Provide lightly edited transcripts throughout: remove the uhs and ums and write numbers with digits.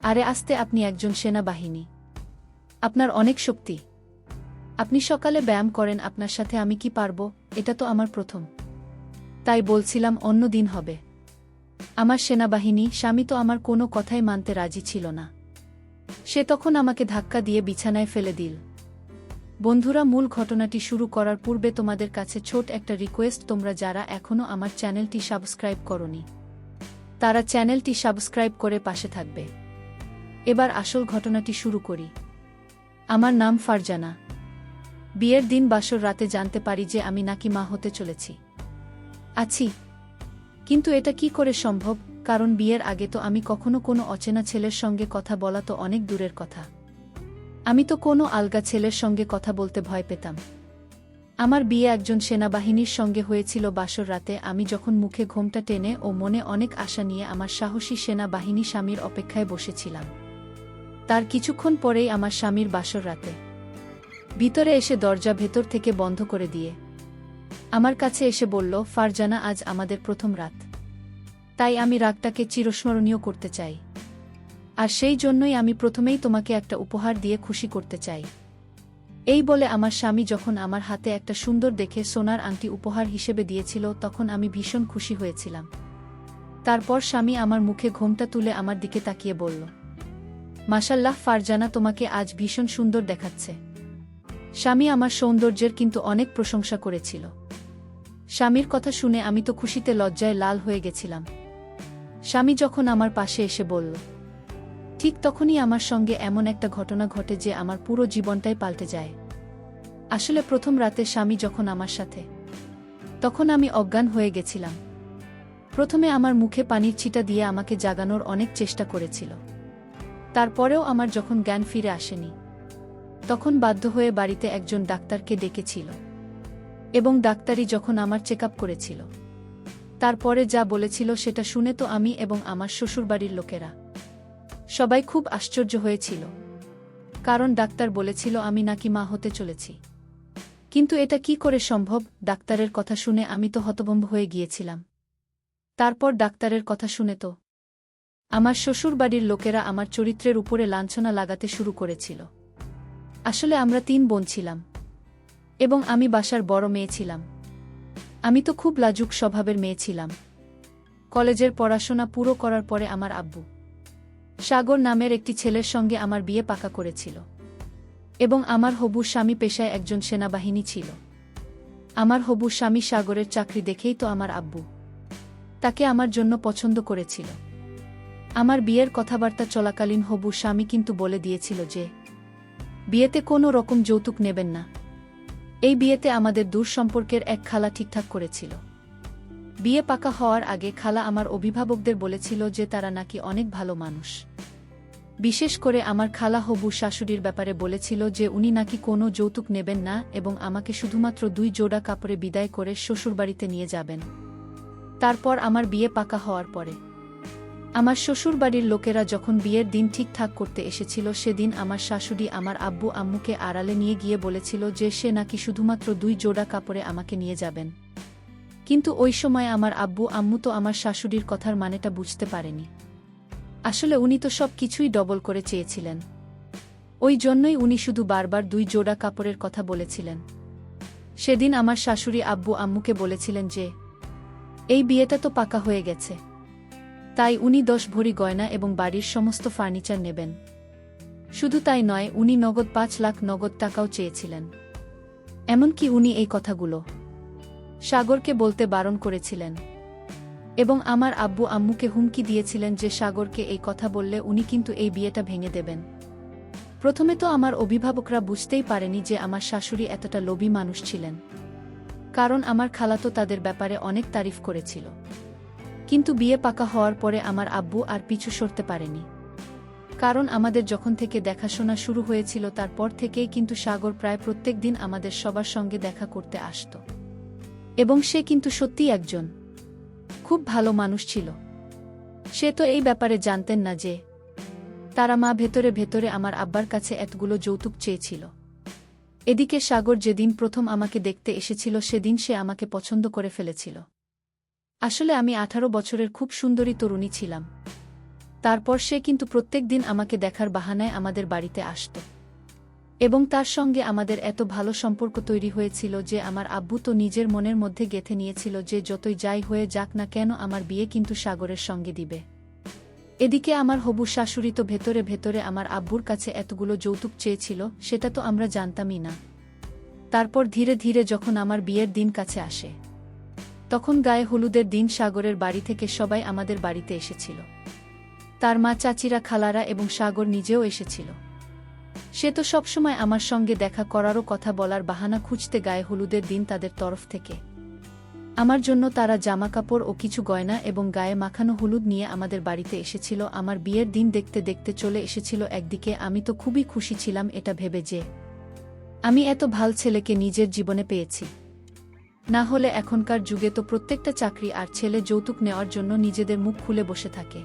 আরে আস্তে, আপনি একজন সেনাবাহিনী। আপনার অনেক শক্তি। আপনি সকালে ব্যায়াম করেন, আপনার সাথে আমি কি পারব? এটা তো আমার প্রথম। তাই বলছিলাম অন্য দিন হবে। আমার সেনাবাহিনী স্বামী তো আমার কোনো কথাই মানতে রাজি ছিল না। সে তখন আমাকে ধাক্কা দিয়ে বিছানায় ফেলে দিল। বন্ধুরা, মূল ঘটনাটি শুরু করার পূর্বে তোমাদের কাছে ছোট একটা রিকোয়েস্ট, তোমরা যারা এখনও আমার চ্যানেলটি সাবস্ক্রাইব করনি তারা চ্যানেলটি সাবস্ক্রাইব করে পাশে থাকবে। এবার আসল ঘটনাটি শুরু করি। আমার নাম ফারজানা। বিয়ের দিন বাসর রাতে জানতে পারি যে আমি নাকি মা হতে চলেছি। কিন্তু এটা কি করে সম্ভব? কারণ বিয়ের আগে তো আমি কখনো কোনো অচেনা ছেলের সঙ্গে কথা বলা তো অনেক দূরের কথা। আমি তো কোনো আলগা ছেলের সঙ্গে কথা বলতে ভয় পেতাম। আমার বিয়ে একজন সেনাবাহিনীর সঙ্গে হয়েছিল বাসর রাতে। আমি যখন মুখে ঘোমটা টেনে ও মনে অনেক আশা নিয়ে আমার সাহসী সেনাবাহিনী স্বামীর অপেক্ষায় বসেছিলাম, তার কিছুক্ষণ পরেই আমার স্বামীর বাসর রাতে ভিতরে এসে দরজা ভেতর থেকে বন্ধ করে দিয়ে আমার কাছে এসে বলল, ফারজানা, আজ আমাদের প্রথম রাত। তাই আমি রাতটাকে চিরস্মরণীয় করতে চাই। আর সেই জন্যই আমি প্রথমেই তোমাকে একটা উপহার দিয়ে খুশি করতে চাই। এই বলে আমার স্বামী যখন আমার হাতে একটা সুন্দর দেখে সোনার আংটি উপহার হিসেবে দিয়েছিল, তখন আমি ভীষণ খুশি হয়েছিলাম। তারপর স্বামী আমার মুখে ঘোমটা তুলে আমার দিকে তাকিয়ে বলল, মাশাল্লাহ ফারজানা, তোমাকে আজ ভীষণ সুন্দর দেখাচ্ছে। স্বামী আমার সৌন্দর্যের কিন্তু অনেক প্রশংসা করেছিল। স্বামীর কথা শুনে আমি তো খুশিতে লজ্জায় লাল হয়ে গেছিলাম। স্বামী যখন আমার পাশে এসে বলল, ঠিক তখনই আমার সঙ্গে এমন একটা ঘটনা ঘটে যে আমার পুরো জীবনটাই পাল্টে যায়। আসলে প্রথম রাতে স্বামী যখন আমার সাথে, তখন আমি অজ্ঞান হয়ে গেছিলাম। প্রথমে আমার মুখে পানির ছিটা দিয়ে আমাকে জাগানোর অনেক চেষ্টা করেছিল। তারপরেও আমার যখন জ্ঞান ফিরে আসেনি, তখন বাধ্য হয়ে বাড়িতে একজন ডাক্তারকে ডেকেছিল এবং ডাক্তারই যখন আমার চেকআপ করেছিল, তারপরে যা বলেছিল সেটা শুনে তো আমি এবং আমার শ্বশুরবাড়ির লোকেরা সবাই খুব আশ্চর্য হয়েছিল। কারণ ডাক্তার বলেছিল আমি নাকি মা হতে চলেছি। কিন্তু এটা কি করে সম্ভব? ডাক্তারের কথা শুনে আমি তো হতভম্ব হয়ে গিয়েছিলাম। তারপর ডাক্তারের কথা শুনে তো আমার শ্বশুরবাড়ির লোকেরা আমার চরিত্রের উপরে লাঞ্ছনা লাগাতে শুরু করেছিল। আসলে আমরা 3 বোন ছিলাম এবং আমি বাসার বড় মেয়ে ছিলাম। আমি তো খুব লাজুক স্বভাবের মেয়ে ছিলাম। কলেজের পড়াশোনা পুরো করার পরে আমার আব্বু সাগর নামের একটি ছেলের সঙ্গে আমার বিয়ে পাকা করেছিল এবং আমার হবু স্বামী পেশায় একজন সেনাবাহিনী ছিল। আমার হবু স্বামী সাগরের চাকরি দেখেই তো আমার আব্বু তাকে আমার জন্য পছন্দ করেছিল। আমার বিয়ের কথাবার্তা চলাকালীন হবু স্বামী কিন্তু বলে দিয়েছিল যে বিয়েতে কোনো রকম যৌতুক নেবেন না। এই বিয়েতে আমাদের দূর সম্পর্কের এক খালা ঠিকঠাক করেছিল। বিয়ে পাকা হওয়ার আগে খালা আমার অভিভাবকদের বলেছিল যে তারা নাকি অনেক ভালো মানুষ। বিশেষ করে আমার খালা হবু শাশুড়ির ব্যাপারে বলেছিল যে উনি নাকি কোনো যৌতুক নেবেন না এবং আমাকে শুধুমাত্র 2 জোড়া কাপড়ে বিদায় করে শ্বশুরবাড়িতে নিয়ে যাবেন। তারপর আমার বিয়ে পাকা হওয়ার পরে আমার শ্বশুরবাড়ির লোকেরা যখন বিয়ের দিন ঠিকঠাক করতে এসেছিল, সেদিন আমার শাশুড়ি আমার আব্বু আম্মুকে আড়ালে নিয়ে গিয়ে বলেছিল যে সে নাকি শুধুমাত্র 2 জোড়া কাপড়ে আমাকে নিয়ে যাবেন। কিন্তু ওই সময় আমার আব্বু আম্মু তো আমার শাশুড়ির কথার মানেটা বুঝতে পারেনি। আসলে উনি তো সব কিছুই ডবল করে চেয়েছিলেন। ওই জন্যই উনি শুধু বারবার 2 জোড়া কাপড়ের কথা বলেছিলেন। সেদিন আমার শাশুড়ি আব্বু আম্মুকে বলেছিলেন যে এই বিয়েটা তো পাকা হয়ে গেছে, তাই উনি 10 ভরি গয়না এবং বাড়ির সমস্ত ফার্নিচার নেবেন। শুধু তাই নয়, উনি নগদ 5 লাখ নগদ টাকাও চেয়েছিলেন। এমনকি উনি এই কথাগুলো সাগরকে বলতে বারণ করেছিলেন এবং আমার আব্বু আম্মুকে হুমকি দিয়েছিলেন যে সাগরকে এই কথা বললে উনি কিন্তু এই বিয়েটা ভেঙে দেবেন। প্রথমে তো আমার অভিভাবকরা বুঝতেই পারেনি যে আমার শাশুড়ি এতটা লোভী মানুষ ছিলেন, কারণ আমার খালাতো তাদের ব্যাপারে অনেক তারিফ করেছিল। কিন্তু বিয়ে পাকা হওয়ার পরে আমার আব্বু আর পিছু সরতে পারেনি। কারণ আমাদের যখন থেকে দেখাশোনা শুরু হয়েছিল তারপর থেকেই কিন্তু সাগর প্রায় প্রত্যেক দিন আমাদের সবার সঙ্গে দেখা করতে আসত এবং সে কিন্তু সত্যিই একজন খুব ভালো মানুষ ছিল। সে তো এই ব্যাপারে জানতেন না যে তারা মা ভেতরে ভেতরে আমার আব্বার কাছে এতগুলো যৌতুক চেয়েছিল। এদিকে সাগর যেদিন প্রথম আমাকে দেখতে এসেছিল সেদিন সে আমাকে পছন্দ করে ফেলেছিল। আসলে আমি 18 বছরের খুব সুন্দরী তরুণী ছিলাম। তারপর সে কিন্তু প্রত্যেক দিন আমাকে দেখার বাহানায় আমাদের বাড়িতে আসত। এবং তার সঙ্গে আমাদের এত ভালো সম্পর্ক তৈরি হয়েছিল যে আমার আব্বু তো নিজের মনের মধ্যে গেঁথে নিয়েছিল যে যতই যাই হয়ে যাক না কেন আমার বিয়ে কিন্তু সাগরের সঙ্গে দিবে। এদিকে আমার হবু শাশুড়ি তো ভেতরে ভেতরে আমার আব্বুর কাছে এতগুলো যৌতুক চেয়েছিল, সেটা তো আমরা জানতামই না। তারপর ধীরে ধীরে যখন আমার বিয়ের দিন কাছে আসে, তখন গায়ে হলুদের দিন সাগরের বাড়ি থেকে সবাই আমাদের বাড়িতে এসেছিল। তার মা, চাচিরা, খালারা এবং সাগর নিজেও এসেছিল। সে তো সবসময় আমার সঙ্গে দেখা করারও কথা বলার বাহানা খুঁজতে গায়ে হলুদের দিন তাদের তরফ থেকে আমার জন্য তারা জামাকাপড় ও কিছু গয়না এবং গায়ে মাখানো হলুদ নিয়ে আমাদের বাড়িতে এসেছিল। আমার বিয়ের দিন দেখতে দেখতে চলে এসেছিল একদিকে। আমি তো খুবই খুশি ছিলাম এটা ভেবে যে আমি এত ভাল ছেলেকে নিজের জীবনে পেয়েছি। না হলে এখনকার যুগে তো প্রত্যেকটা চাকরি আর ছেলে যৌতুক নেওয়ার জন্য নিজেদের মুখ খুলে বসে থাকে।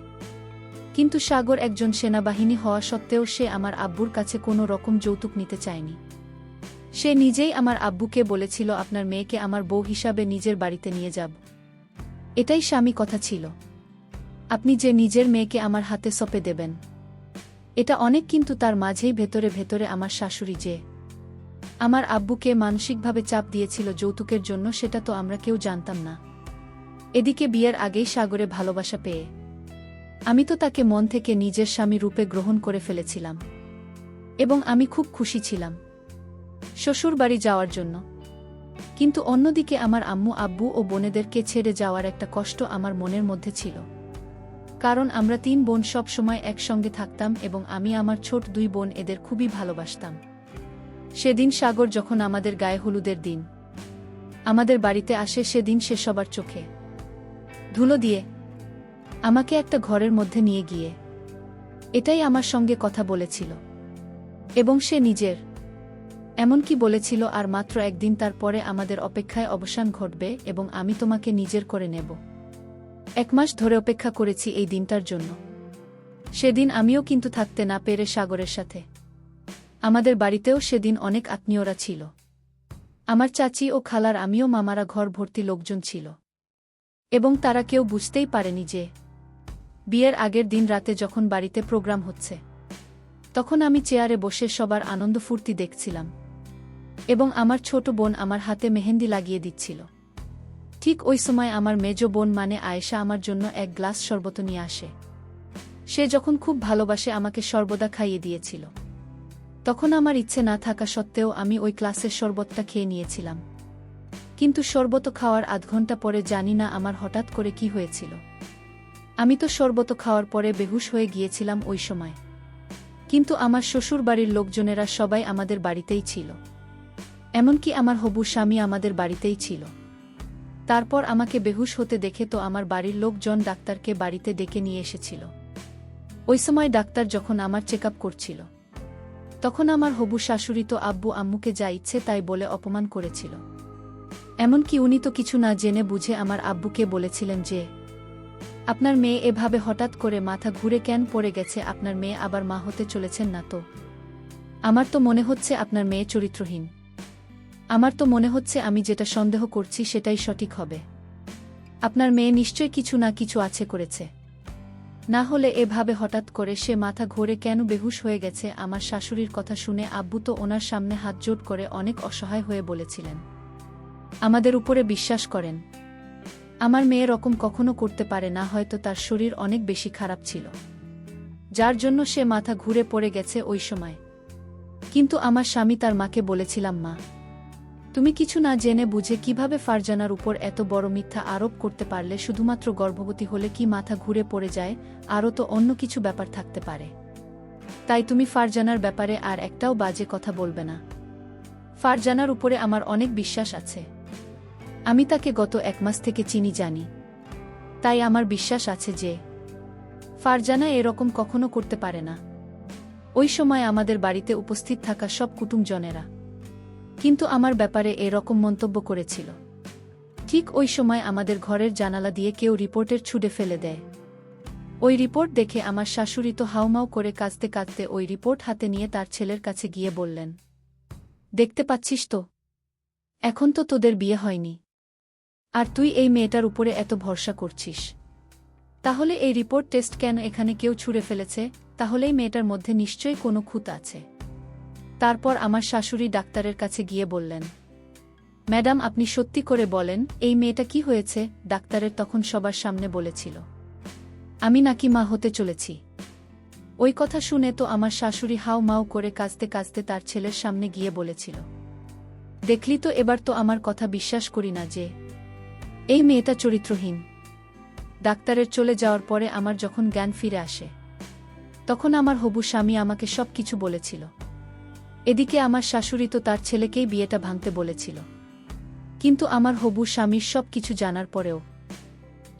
কিন্তু সাগর একজন সেনাবাহিনী হওয়া সত্ত্বেও সে আমার আব্বুর কাছে কোনো রকম যৌতুক নিতে চায়নি। সে নিজেই আমার আব্বুকে বলেছিল, আপনার মেয়েকে আমার বউ হিসাবে নিজের বাড়িতে নিয়ে যাব। এটাই স্বামী কথা ছিল। আপনি যে নিজের মেয়েকে আমার হাতে সঁপে দেবেন, এটা অনেক। কিন্তু তার মাঝেই ভেতরে ভেতরে আমার শাশুড়ি যে আমার আব্বুকে মানসিকভাবে চাপ দিয়েছিল যৌতুকের জন্য, সেটা তো আমরা কেউ জানতাম না। এদিকে বিয়ের আগেই সাগরে ভালোবাসা পেয়ে আমি তো তাকে মন থেকে নিজের স্বামী রূপে গ্রহণ করে ফেলেছিলাম এবং আমি খুব খুশি ছিলাম শ্বশুর বাড়ি যাওয়ার জন্য। কিন্তু অন্যদিকে আমার আম্মু, আব্বু ও বোনেদেরকে ছেড়ে যাওয়ার একটা কষ্ট আমার মনের মধ্যে ছিল। কারণ আমরা 3 বোন সব সময় একসঙ্গে থাকতাম এবং আমি আমার ছোট 2 বোন এদের খুবই ভালোবাসতাম। সেদিন সাগর যখন আমাদের গায়ে হলুদের দিন আমাদের বাড়িতে আসে, সেদিন সে সবার চোখে ধুলো দিয়ে আমাকে একটা ঘরের মধ্যে নিয়ে গিয়ে এটাই আমার সঙ্গে কথা বলেছিল এবং সে নিজের এমনকি বলেছিল, আর মাত্র একদিন তারপরে আমাদের অপেক্ষায় অবসান ঘটবে এবং আমি তোমাকে নিজের করে নেব। 1 মাস ধরে অপেক্ষা করেছি এই দিনটার জন্য। সেদিন আমিও কিন্তু থাকতে না পেরে সাগরের সাথে আমাদের বাড়িতেও সেদিন অনেক আত্মীয়রা ছিল। আমার চাচি ও খালার, আমিও, মামারা, ঘর ভর্তি লোকজন ছিল এবং তারা কেউ বুঝতেই পারেনি যে বিয়ের আগের দিন রাতে যখন বাড়িতে প্রোগ্রাম হচ্ছে, তখন আমি চেয়ারে বসে সবার আনন্দ ফুর্তি দেখছিলাম এবং আমার ছোট বোন আমার হাতে মেহেন্দি লাগিয়ে দিচ্ছিল। ঠিক ওই সময় আমার মেজ বোন মানে আয়েশা আমার জন্য 1 গ্লাস শরবত নিয়ে আসে। সে যখন খুব ভালোবাসে আমাকে সর্বদা খাইয়ে দিয়েছিল, তখন আমার ইচ্ছে না থাকা সত্ত্বেও আমি ওই গ্লাসের শরবতটা খেয়ে নিয়েছিলাম। কিন্তু শরবত খাওয়ার আধ ঘন্টা পরে জানি না আমার হঠাৎ করে কি হয়েছিল। আমি তো শরবত খাওয়ার পরে বেহুশ হয়ে গিয়েছিলাম ওই সময়। কিন্তু আমার শ্বশুর বাড়ির লোকজনেরা সবাই আমাদের বাড়িতেই ছিল, এমনকি আমার হবু স্বামী আমাদের বাড়িতেই ছিল। তারপর আমাকে বেহুশ হতে দেখে তো আমার বাড়ির লোকজন ডাক্তারকে বাড়িতে ডেকে নিয়ে এসেছিল। ওই সময় ডাক্তার যখন আমার চেকআপ করছিল, তখন আমার হবু শাশুড়ি তো আব্বু আম্মুকে যা ইচ্ছে তাই বলে অপমান করেছিল। এমনকি উনি তো কিছু না জেনে বুঝে আমার আব্বুকে বলেছিলেন যে, আপনার মেয়ে এভাবে হঠাৎ করে মাথা ঘুরে কেন পড়ে গেছে? আপনার মেয়ে আবার মা হতে চলেছেন না তো? আমার তো মনে হচ্ছে আপনার মেয়ে চরিত্রহীন। আমার তো মনে হচ্ছে আমি যেটা সন্দেহ করছি সেটাই সঠিক হবে। আপনার মেয়ে নিশ্চয় কিছু না কিছু আছে করেছে, না হলে এভাবে হঠাৎ করে সে মাথা ঘুরে কেন বেহুশ হয়ে গেছে? আমার শাশুড়ির কথা শুনে আব্বু তো ওনার সামনে হাত জোড় করে অনেক অসহায় হয়ে বলেছিলেন, আমাদের উপরে বিশ্বাস করেন, আমার মেয়ে রকম কখনো করতে পারে না, হয়তো তার শরীর অনেক বেশি খারাপ ছিল, যার জন্য সে মাথা ঘুরে পড়ে গেছে ওই সময়। কিন্তু আমার স্বামী তার মাকে বলেছিলাম, মা, তুমি কিছু না জেনে বুঝে কিভাবে ফারজানার উপর এত বড় মিথ্যা আরোপ করতে পারলে? শুধুমাত্র গর্ভবতী হলে কি মাথা ঘুরে পড়ে যায়? আরও তো অন্য কিছু ব্যাপার থাকতে পারে। তাই তুমি ফারজানার ব্যাপারে আর একটাও বাজে কথা বলবে না। ফারজানার উপরে আমার অনেক বিশ্বাস আছে। আমি তাকে গত 1 মাস থেকে চিনি, জানি। তাই আমার বিশ্বাস আছে যে ফারজানা এরকম কখনো করতে পারে না। ওই সময় আমাদের বাড়িতে উপস্থিত থাকা সব কুটুমজনেরা কিন্তু আমার ব্যাপারে এরকম মন্তব্য করেছিল। ঠিক ওই সময় আমাদের ঘরের জানালা দিয়ে কেউ রিপোর্টের ছুঁড়ে ফেলে দেয়। ওই রিপোর্ট দেখে আমার শাশুড়ি তো হাউমাউ করে কাঁদতে কাঁদতে ওই রিপোর্ট হাতে নিয়ে তার ছেলের কাছে গিয়ে বললেন, দেখতে পাচ্ছিস তো, এখন তো তোদের বিয়ে হয়নি, আর তুই এই মেয়েটার উপরে এত ভরসা করছিস। তাহলে এই রিপোর্ট টেস্ট কেন এখানে কেউ ছুঁড়ে ফেলেছে? তাহলেই মেয়েটার মধ্যে নিশ্চয়ই কোনো খুঁত আছে। তারপর আমার শাশুড়ি ডাক্তারের কাছে গিয়ে বললেন, ম্যাডাম আপনি সত্যি করে বলেন এই মেয়েটা কি হয়েছে? ডাক্তারের তখন সবার সামনে বলেছিল, আমি নাকি মা হতে চলেছি। ওই কথা শুনে তো আমার শাশুড়ি হাউ মাউ করে কাঁদতে কাঁদতে তার ছেলের সামনে গিয়ে বলেছিল, দেখলি তো, এবার তো আমার কথা বিশ্বাস করি না যে এই মেয়েটা চরিত্রহীন। ডাক্তারের চলে যাওয়ার পরে আমার যখন জ্ঞান ফিরে আসে, তখন আমার হবু স্বামী আমাকে সব কিছু বলেছিল। এদিকে আমার শাশুড়ি তো তার ছেলেকেই বিয়েটা ভাঙতে বলেছিল, কিন্তু আমার হবু স্বামীর সব কিছু জানার পরেও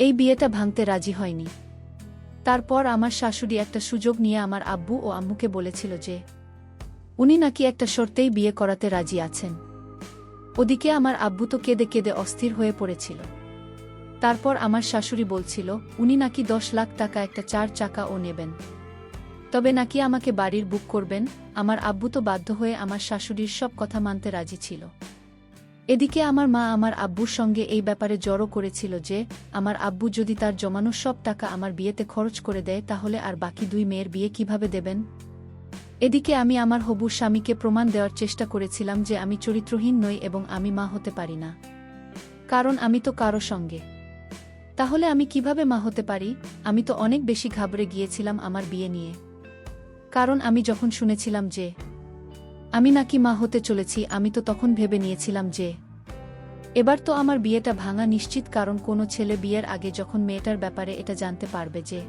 এই বিয়েটা ভাঙতে রাজি হয়নি। তারপর আমার শাশুড়ি একটা সুযোগ নিয়ে আমার আব্বু ও আম্মুকে বলেছিল যে উনি নাকি একটা শর্তেই বিয়ে করাতে রাজি আছেন। ওদিকে আমার আব্বু তো কেঁদে কেঁদে অস্থির হয়ে পড়েছিল। তারপর আমার শাশুড়ি বলছিল উনি নাকি 10 লাখ টাকা একটা 4 চাকা ও নেবেন, তবে নাকি আমাকে বাড়ির বুক করবেন। আমার আব্বু তো বাধ্য হয়ে আমার শাশুড়ির সব কথা মানতে রাজি ছিল। এদিকে আমার মা আমার আব্বুর সঙ্গে এই ব্যাপারে জড়ো করেছিল যে আমার আব্বু যদি তার জমানো সব টাকা আমার বিয়েতে খরচ করে দেয় তাহলে আর বাকি 2 মেয়ের বিয়ে কিভাবে দেবেন। এদিকে আমি আমার হবু স্বামীকে প্রমাণ দেওয়ার চেষ্টা করেছিলাম যে আমি চরিত্রহীন নই এবং আমি মা হতে পারি না, কারণ আমি তো কারো সঙ্গে। তাহলে আমি কিভাবে মা হতে পারি? আমি তো অনেক বেশি ঘাবড়ে গিয়েছিলাম আমার বিয়ে নিয়ে, কারণ আমি যখন শুনেছিলাম যে আমি নাকি মা হতে চলেছি, আমি তো তখন ভেবে নিয়েছিলাম যে এবার তো আমার বিয়েটা ভাঙা নিশ্চিত, কারণ কোনো ছেলে বিয়ের আগে যখন মেয়েটার ব্যাপারে এটা জানতে পারবে যে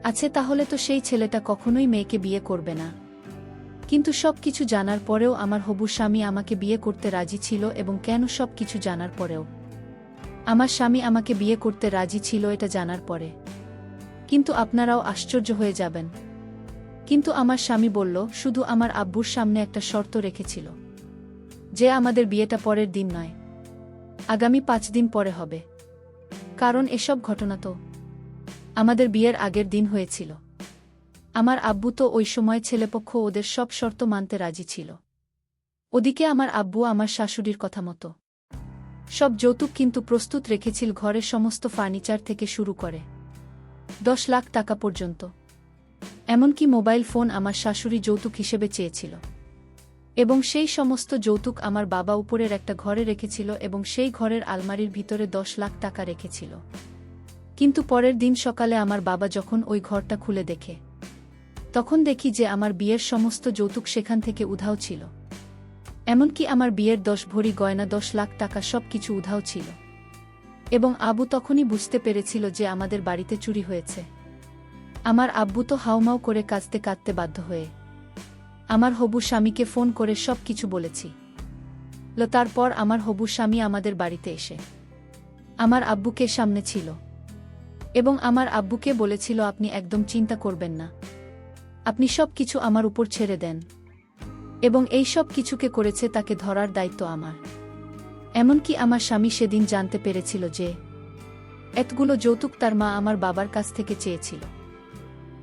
আছে, তাহলে তো সেই ছেলেটা কখনোই মেয়েকে বিয়ে করবে না। কিন্তু সব কিছু জানার পরেও আমার হবু স্বামী আমাকে বিয়ে করতে রাজি ছিল। এবং কেন সব কিছু জানার পরেও আমার স্বামী আমাকে বিয়ে করতে রাজি ছিল এটা জানার পরে কিন্তু আপনারাও আশ্চর্য হয়ে যাবেন। কিন্তু আমার স্বামী বলল শুধু আমার আব্বুর সামনে একটা শর্ত রেখেছিল যে আমাদের বিয়েটা পরের দিন নয়, আগামী 5 দিন পরে হবে, কারণ এসব ঘটনা তো আমাদের বিয়ের আগের দিন হয়েছিল। আমার আব্বু তো ওই সময় ছেলেপক্ষ ওদের সব শর্ত মানতে রাজি ছিল। ওদিকে আমার আব্বু আমার শাশুড়ির কথা মতো সব যৌতুক কিন্তু প্রস্তুত রেখেছিল, ঘরের সমস্ত ফার্নিচার থেকে শুরু করে 10 লাখ টাকা পর্যন্ত। এমনকি মোবাইল ফোন আমার শাশুড়ি যৌতুক হিসেবে চেয়েছিল, এবং সেই সমস্ত যৌতুক আমার বাবা উপরের একটা ঘরে রেখেছিল এবং সেই ঘরের আলমারির ভিতরে 10 লাখ টাকা রেখেছিল। কিন্তু পরের দিন সকালে আমার বাবা যখন ওই ঘরটা খুলে দেখে, তখন দেখি যে আমার বিয়ের সমস্ত যৌতুক সেখান থেকে উধাও ছিল। এমনকি আমার বিয়ের 10 ভরি গয়না, 10 লাখ টাকা সব কিছু উধাও ছিল। এবং আবু তখনই বুঝতে পেরেছিল যে আমাদের বাড়িতে চুরি হয়েছে। আমার আব্বু তো হাউমাউ করে কাঁদতে কাঁদতে বাধ্য হয়ে আমার হবু স্বামীকে ফোন করে সব কিছু বলেছি। তারপর আমার হবু স্বামী আমাদের বাড়িতে এসে আমার আব্বুকে সামনে ছিল এবং আমার আব্বুকে বলেছিল আপনি একদম চিন্তা করবেন না, আপনি সব কিছু আমার উপর ছেড়ে দেন, এবং এই সব কিছুকে করেছে তাকে ধরার দায়িত্ব আমার। এমনকি আমার স্বামী সেদিন জানতে পেরেছিল যে এতগুলো যৌতুক তার মা আমার বাবার কাছ থেকে চেয়েছিল,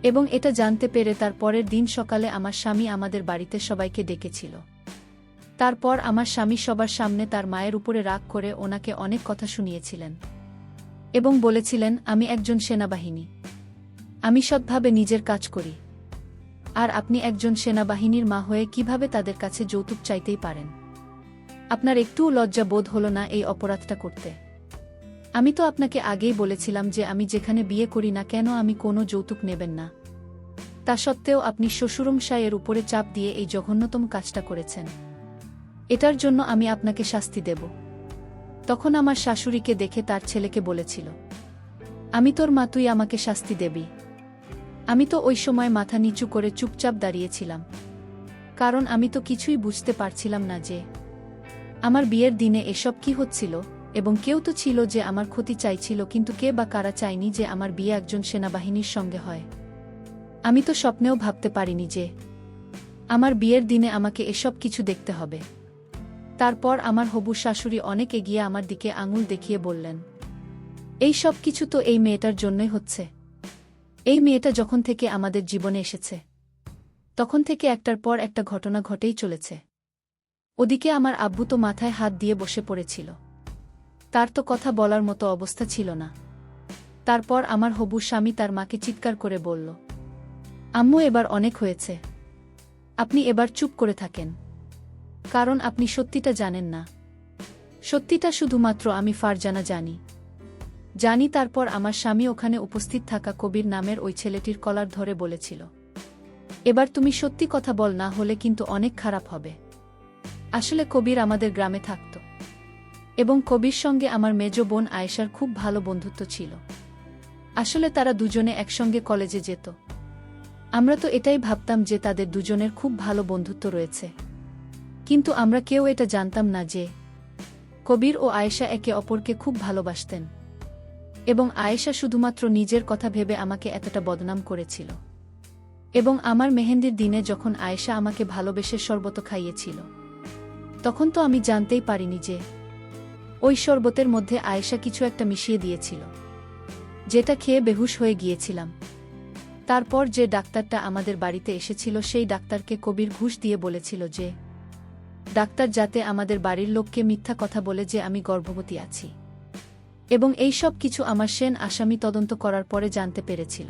এবং এটা জানতে পেরে তার পরের দিন সকালে আমার স্বামী আমাদের বাড়িতে সবাইকে ডেকেছিল। তারপর আমার স্বামী সবার সামনে তার মায়ের উপরে রাগ করে ওনাকে অনেক কথা শুনিয়েছিলেন এবং বলেছিলেন আমি একজন সেনাবাহিনী, আমি সৎভাবে নিজের কাজ করি, আর আপনি একজন সেনাবাহিনীর মা হয়ে কিভাবে তাদের কাছে যৌতুক চাইতেই পারেন? আপনার একটুও লজ্জা বোধ হলো না এই অপরাধটা করতে? আমি তো আপনাকে আগেই বলেছিলাম যে আমি যেখানে বিয়ে করি না কেন আমি কোনো যৌতুক নেবেন না। তা সত্ত্বেও আপনি শ্বশুরমশাইয়ের উপরে চাপ দিয়ে এই জঘন্যতম কাজটা করেছেন। এটার জন্য আমি আপনাকে শাস্তি দেব। তখন আমার শাশুড়িকে দেখে তার ছেলেকে বলেছিল, আমি তোর মা, তুই আমাকে শাস্তি দেবি? আমি তো ওই সময় মাথা নিচু করে চুপচাপ দাঁড়িয়েছিলাম, কারণ আমি তো কিছুই বুঝতে পারছিলাম না যে আমার বিয়ের দিনে এসব কি হচ্ছিল। এবং কেউ তো ছিল যে আমার ক্ষতি চাইছিল, কিন্তু কে বা কারা চায়নি যে আমার বিয়ে একজন সেনাবাহিনীর সঙ্গে হয়? আমি তো স্বপ্নেও ভাবতে পারিনি যে আমার বিয়ের দিনে আমাকে এসব কিছু দেখতে হবে। তারপর আমার হবু শাশুড়ি অনেক এগিয়ে আমার দিকে আঙুল দেখিয়ে বললেন, এই সব কিছু তো এই মেয়েটার জন্যই হচ্ছে। এই মেয়েটা যখন থেকে আমাদের জীবনে এসেছে তখন থেকে একটার পর একটা ঘটনা ঘটেই চলেছে। ওদিকে আমার আব্বু তো মাথায় হাত দিয়ে বসে পড়েছিল, তার তো কথা বলার মতো অবস্থা ছিল না। তারপর আমার হবু স্বামী তার মাকে চিৎকার করে বলল, আম্মু এবার অনেক হয়েছে। আপনি এবার চুপ করে থাকেন। কারণ আপনি সত্যিটা জানেন না। সত্যিটা শুধুমাত্র আমি ফারজানা জানি। তারপর আমার স্বামী ওখানে উপস্থিত থাকা কবির নামের ওই ছেলেটির কলার ধরে বলেছিল, এবার তুমি সত্যি কথা বল, না হলে কিন্তু অনেক খারাপ হবে। আসলে কবির আমাদের গ্রামে থাকত এবং কবির সঙ্গে আমার মেজ বোন আয়েশার খুব ভালো বন্ধুত্ব ছিল। আসলে তারা দুজনে একসঙ্গে কলেজে যেত। আমরা তো এটাই ভাবতাম যে তাদের দুজনের খুব ভালো বন্ধুত্ব রয়েছে, কিন্তু আমরা কেউ এটা জানতাম না যে কবির ও আয়েশা একে অপরকে খুব ভালোবাসতেন এবং আয়েশা শুধুমাত্র নিজের কথা ভেবে আমাকে এতটা বদনাম করেছিল। এবং আমার মেহেন্দির দিনে যখন আয়েশা আমাকে ভালোবেসে শরবত খাইয়েছিল, তখন তো আমি জানতেই পারিনি যে ওই শরবতের মধ্যে আয়েশা কিছু একটা মিশিয়ে দিয়েছিল, যেটা খেয়ে বেহুশ হয়ে গিয়েছিলাম। তারপর যে ডাক্তারটা আমাদের বাড়িতে এসেছিল, সেই ডাক্তারকে কবির ঘুষ দিয়ে বলেছিল যে ডাক্তার যাতে আমাদের বাড়ির লোককে মিথ্যা কথা বলে যে আমি গর্ভবতী আছি, এবং এই সব কিছু আমার সেন আসামি তদন্ত করার পরে জানতে পেরেছিল।